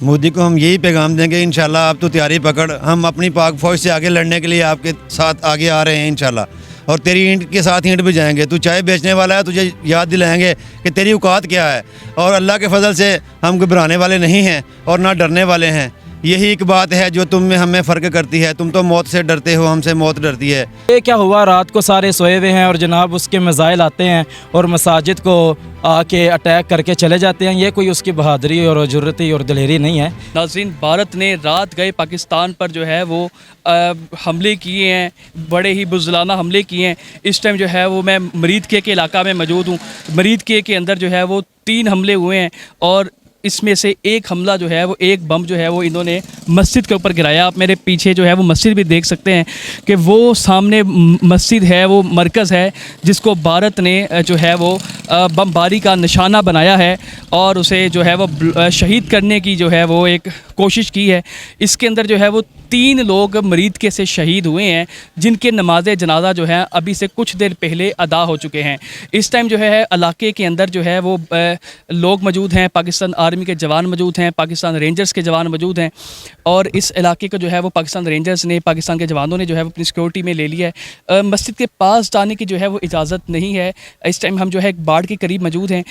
मोदी को हम यही पैगाम देंगे, इंशाल्लाह आप तो तैयारी पकड़, हम अपनी पाक फौज से आगे लड़ने के लिए आपके साथ आगे आ रहे हैं इंशाल्लाह। और तेरी ईंट के साथ ईंट भी जाएंगे। तू चाय बेचने वाला है, तुझे याद दिलाएंगे कि तेरी औकात क्या है। और अल्लाह के फजल से हम घबराने वाले नहीं हैं और ना डरने वाले हैं। यही एक बात है जो तुम में हमें फ़र्क करती है। तुम तो मौत से डरते हो, हमसे मौत डरती है। ये क्या हुआ, रात को सारे सोए हुए हैं और जनाब उसके मिसाइल आते हैं और मसाजिद को आके अटैक करके चले जाते हैं। ये कोई उसकी बहादुरी और जुर्रती और दिलेरी नहीं है। नाज़रीन, भारत ने रात गए पाकिस्तान पर जो है वो हमले किए हैं, बड़े ही बुज़दिलाना हमले किए हैं। इस टाइम जो है वो मैं मरीदके के इलाका में मौजूद हूँ। मरीदके के अंदर जो है वो 3 हमले हुए हैं और इसमें से एक हमला जो है वो, एक बम जो है वो इन्होंने मस्जिद के ऊपर गिराया। आप मेरे पीछे जो है वो मस्जिद भी देख सकते हैं कि वो सामने मस्जिद है, वो मरकज़ है जिसको भारत ने जो है वो बमबारी का निशाना बनाया है और उसे जो है वो शहीद करने की जो है वो एक कोशिश की है। इसके अंदर जो है वो 3 लोग मरीदके से शहीद हुए हैं, जिनके नमाज जनाजा जो है अभी से कुछ देर पहले अदा हो चुके हैं। इस टाइम जो है इलाके के अंदर जो है वो लोग मौजूद हैं, पाकिस्तान आर्मी के जवान मौजूद हैं, पाकिस्तान रेंजर्स के जवान मौजूद हैं और इस इलाके को जो है वो पाकिस्तान रेंजर्स ने, पाकिस्तान के जवानों ने जो है वो अपनी सिक्योरिटी में ले लिया है। मस्जिद के पास जाने की जो है वो इजाज़त नहीं है। इस टाइम हम जो है एक बाड़ के करीब मौजूद हैं,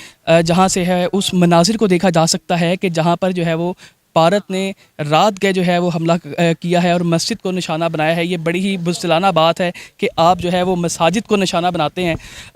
जहाँ से है उस मनाजिर को देखा जा सकता है कि जहाँ पर जो है वो भारत ने रात गए जो है वो हमला किया है और मस्जिद को निशाना बनाया है। ये बड़ी ही बुज़दिलाना बात है कि आप जो है वो मसाजिद को निशाना बनाते हैं,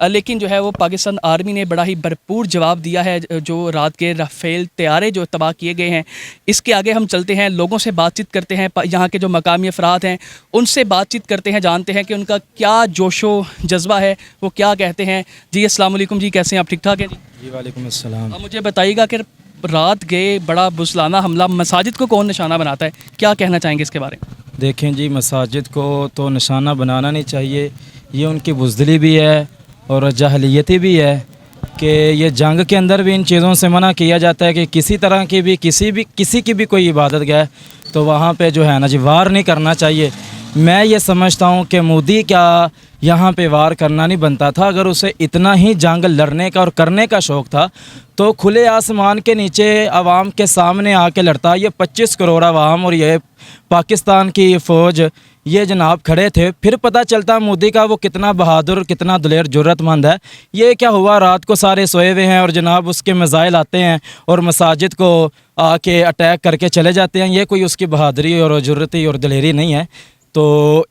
लेकिन जो है वो पाकिस्तान आर्मी ने बड़ा ही भरपूर जवाब दिया है। जो रात के राफेल तैयारे जो तबाह किए गए हैं, इसके आगे हम चलते हैं, लोगों से बातचीत करते हैं, यहाँ के जो मकामी अफराद हैं उनसे बातचीत करते हैं, जानते हैं कि उनका क्या जोशो जज्बा है, वो क्या कहते हैं। जी अस्सलाम वालेकुम जी, कैसे हैं आप? ठीक ठाक हैं जी? वालेकुम अस्सलाम। मुझे बताइएगा कि रात गए बड़ा बुज़दिलाना हमला, मसाजिद को कौन निशाना बनाता है, क्या कहना चाहेंगे इसके बारे में? देखें जी, मसाजिद को तो निशाना बनाना नहीं चाहिए। ये उनकी बुज़दिली भी है और जाहलियती भी है कि ये जंग के अंदर भी इन चीज़ों से मना किया जाता है कि किसी तरह की भी किसी की भी कोई इबादत गए तो वहाँ पे जो है ना जी वार नहीं करना चाहिए। मैं ये समझता हूँ कि मोदी क्या यहाँ पे वार करना नहीं बनता था। अगर उसे इतना ही जंग लड़ने का और करने का शौक़ था तो खुले आसमान के नीचे आवाम के सामने आके लड़ता। ये 25 करोड़ आवाम और ये पाकिस्तान की फ़ौज ये जनाब खड़े थे, फिर पता चलता मोदी का वो कितना बहादुर, कितना दिलेर, जुर्रतमंद है। ये क्या हुआ, रात को सारे सोए हुए हैं और जनाब उसके मिसाइल आते हैं और मसाजिद को आके अटैक करके चले जाते हैं। ये कोई उसकी बहादुरी और जुर्रती और दिलेरी नहीं है। तो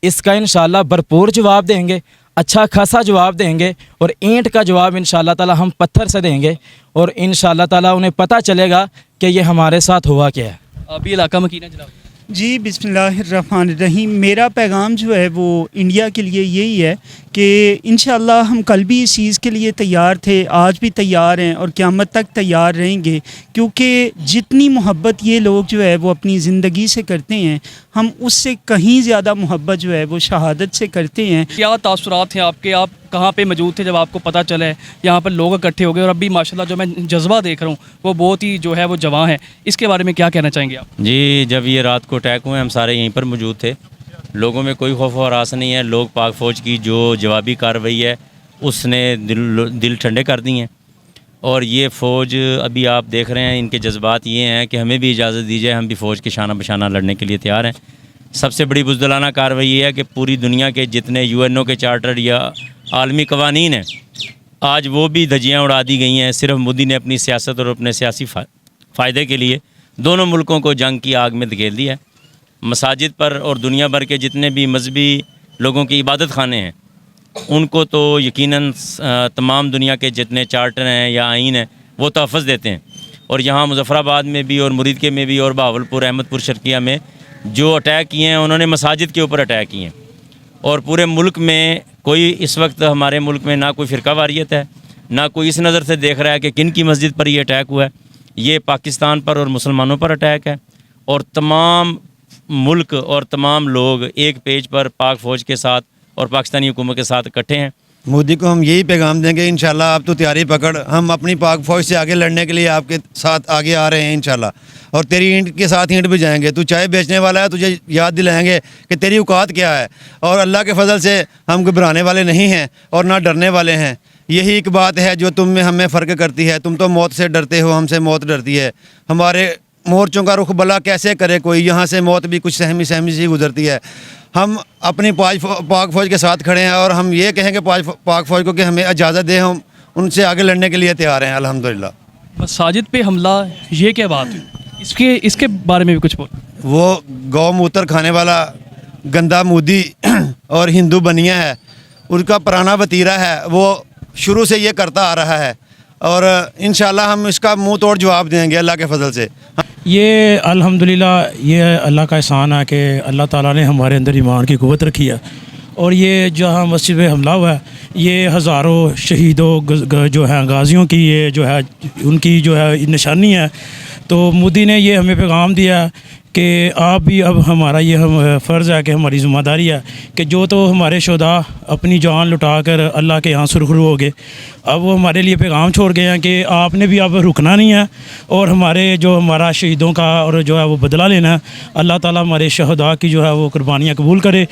इसका इंशाल्लाह भरपूर जवाब देंगे, अच्छा खासा जवाब देंगे और ईंट का जवाब इंशाल्लाह ताला हम पत्थर से देंगे और इंशाल्लाह ताला उन्हें पता चलेगा कि ये हमारे साथ हुआ क्या है। अभी इलाका मकीना जनाब। जी बिस्मिल्लाहिर्रहमानिर्रहीम। मेरा पैगाम जो है वो इंडिया के लिए यही है कि इंशाअल्लाह हम कल भी इस चीज़ के लिए तैयार थे, आज भी तैयार हैं और क़यामत तक तैयार रहेंगे, क्योंकि जितनी मोहब्बत ये लोग जो है वो अपनी ज़िंदगी से करते हैं, हम उससे कहीं ज़्यादा मोहब्बत जो है वो शहादत से करते हैं। क्या तासुरात हैं आपके? आप कहाँ पे मौजूद थे जब आपको पता चला है यहाँ पर लोग इकट्ठे हो गए और अभी माशाल्लाह जो मैं जज्बा देख रहा हूँ वो बहुत ही जो है वो जवां है, इसके बारे में क्या कहना चाहेंगे आप? जी, जब ये रात को अटैक हुए हम सारे यहीं पर मौजूद थे। लोगों में कोई खौफ और आस नहीं है। लोग पाक फ़ौज की जो जवाबी कार्रवाई है उसने दिल ठंडे कर दिए हैं और ये फ़ौज अभी आप देख रहे हैं, इनके जज्बात ये हैं कि हमें भी इजाज़त दीजिए, हम भी फ़ौज के शाना बशाना लड़ने के लिए तैयार हैं। सबसे बड़ी बुज़दिलाना कार्रवाई ये है कि पूरी दुनिया के जितने UNO के चार्टर या आलमी कवानीन हैं, आज वो भी धज्जियाँ उड़ा दी गई हैं। सिर्फ मोदी ने अपनी सियासत और अपने सियासी फ़ायदे के लिए दोनों मुल्कों को जंग की आग में धकेल दिया है। मसाजिद पर और दुनिया भर के जितने भी मजहबी लोगों की इबादत खाने हैं उनको तो यकीनन तमाम दुनिया के जितने चार्टर हैं या आइन हैं वो तहफ़्फ़ुज़ देते हैं। और यहाँ मुज़फ़्फ़राबाद में भी और मुरीदके में भी और बहावलपुर, अहमदपुर, शर्किया में जो अटैक किए हैं उन्होंने मसाजिद के ऊपर अटैक किए हैं। और पूरे मुल्क में कोई इस वक्त हमारे मुल्क में ना कोई फ़िरका वारियत है, ना कोई इस नज़र से देख रहा है कि किन की मस्जिद पर ये अटैक हुआ है। ये पाकिस्तान पर और मुसलमानों पर अटैक है और तमाम मुल्क और तमाम लोग एक पेज पर पाक फ़ौज के साथ और पाकिस्तानी हुकूमत के साथ इकट्ठे हैं। मोदी को हम यही पैगाम देंगे, इंशाल्लाह आप तो तैयारी पकड़, हम अपनी पाक फौज से आगे लड़ने के लिए आपके साथ आगे आ रहे हैं इंशाल्लाह। और तेरी ईंट के साथ ईंट भी जाएंगे। तू चाय बेचने वाला है, तुझे याद दिलाएंगे कि तेरी औकात क्या है। और अल्लाह के फजल से हम घबराने वाले नहीं हैं और ना डरने वाले हैं। यही एक बात है जो तुम में हमें फ़र्क करती है। तुम तो मौत से डरते हो, हमसे मौत डरती है। हमारे मोर्चों का रुख भला कैसे करे कोई, यहाँ से मौत भी कुछ सहमी सहमी सी गुजरती है। हम अपनी पाक फ़ौज के साथ खड़े हैं और हम ये कहेंगे पाक फ़ौज को कि हमें इजाज़त दें, हम उनसे आगे लड़ने के लिए तैयार हैं अल्हम्दुलिल्लाह। मसाजिद पे हमला, ये क्या बात हुई, इसके बारे में भी कुछ बोल। वो गौमूत्र खाने वाला गंदा मूदी और हिंदू बनिया है, उनका पुराना वतीरा है, वो शुरू से ये करता आ रहा है और इंशाल्लाह हम इसका मुंह तोड़ जवाब देंगे अल्लाह के फजल से। ये अल्हम्दुलिल्लाह ये अल्लाह का एहसान है कि अल्लाह ताला ने हमारे अंदर ईमान की क़ुव्वत रखी है। और ये जहाँ मस्जिद में हमला हुआ है, ये हज़ारों शहीदों जो हैं गाज़ियों की ये जो है उनकी जो है निशानी है। तो मोदी ने ये हमें पैगाम दिया कि आप भी अब हमारा ये हम फ़र्ज़ है कि हमारी ज़िम्मेदारी है कि जो तो हमारे शुहदा अपनी जान लुटा कर अल्लाह के यहाँ सुरखरू हो गए, अब वो हमारे लिए पैगाम छोड़ गए हैं कि आपने भी अब रुकना नहीं है और हमारे जो हमारा शहीदों का और जो है वो बदला लेना है। अल्लाह ताला हमारे शुहदा की जो है वो कुर्बानियाँ कबूल करे।